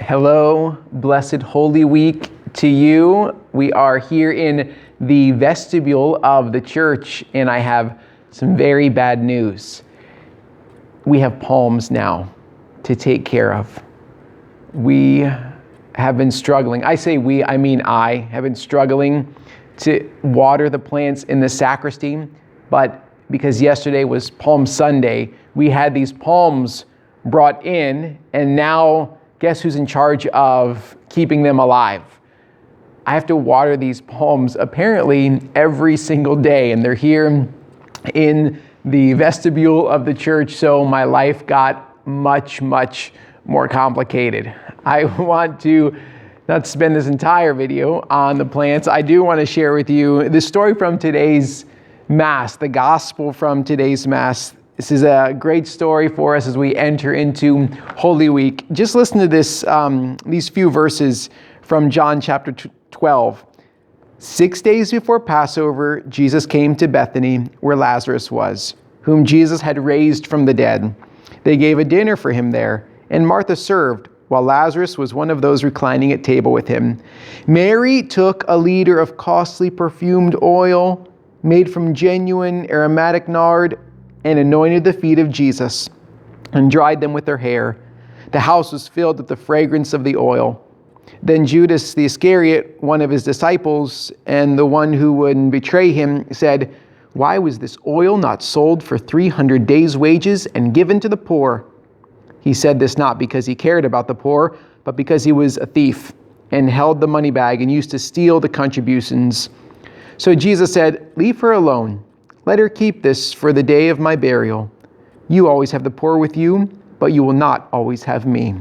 Hello, blessed Holy Week to you. We are here in the vestibule of the church, and I have some very bad news. We have palms now to take care of. We have been struggling. I say we, I mean I have been struggling to water the plants in the sacristy, but because yesterday was Palm Sunday, we had these palms brought in, and now guess who's in charge of keeping them alive? I have to water these palms apparently every single day, and they're here in the vestibule of the church, so my life got much more complicated. I want to not spend this entire video on the plants. I do want to share with you the story from today's Mass, the gospel from today's Mass. This is a great story for us as we enter into Holy Week. Just listen to this, these few verses from John chapter 12. 6 days before Passover, Jesus came to Bethany, where Lazarus was, whom Jesus had raised from the dead. They gave a dinner for him there, and Martha served, while Lazarus was one of those reclining at table with him. Mary took a liter of costly perfumed oil made from genuine aromatic nard, and anointed the feet of Jesus and dried them with her hair. The house was filled with the fragrance of the oil. Then Judas the Iscariot, one of his disciples, and the one who would betray him, said, "Why was this oil not sold for 300 days' wages and given to the poor?" He said this not because he cared about the poor, but because he was a thief and held the money bag and used to steal the contributions. So Jesus said, "Leave her alone. Let her keep this for the day of my burial. You always have the poor with you, but you will not always have me."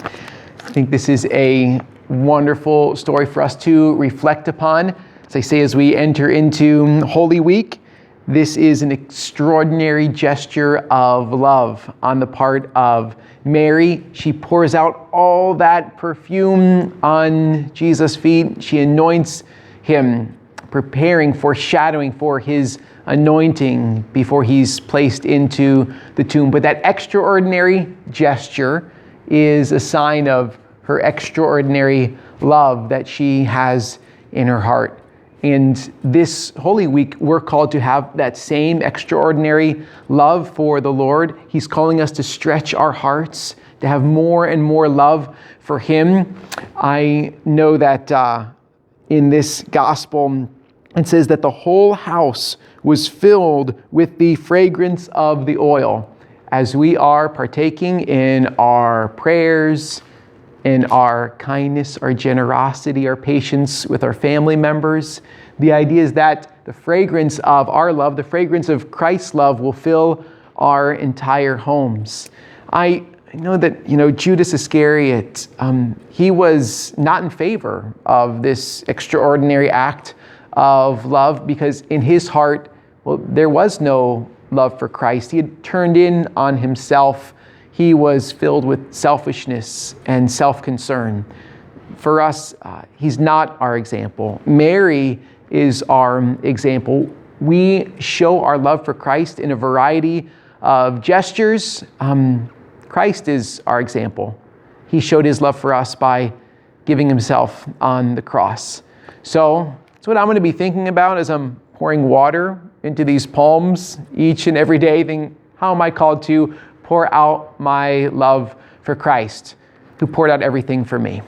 I think this is a wonderful story for us to reflect upon. As I say, as we enter into Holy Week, this is an extraordinary gesture of love on the part of Mary. She pours out all that perfume on Jesus' feet. She anoints him, preparing, foreshadowing for his anointing before he's placed into the tomb. But that extraordinary gesture is a sign of her extraordinary love that she has in her heart. And this Holy Week, we're called to have that same extraordinary love for the Lord. He's calling us to stretch our hearts, to have more and more love for him. I know that in this gospel, it says that the whole house was filled with the fragrance of the oil. As we are partaking in our prayers, in our kindness, our generosity, our patience with our family members, the idea is that the fragrance of our love, the fragrance of Christ's love, will fill our entire homes. I know that, Judas Iscariot, he was not in favor of this extraordinary act of love because in his heart, there was no love for Christ. He had turned in on himself. He was filled with selfishness and self-concern. For us, he's not our example. Mary is our example. We show our love for Christ in a variety of gestures. Christ is our example. He showed his love for us by giving himself on the cross. So that's what I'm going to be thinking about as I'm pouring water into these palms each and every day. Thinking, how am I called to pour out my love for Christ, who poured out everything for me?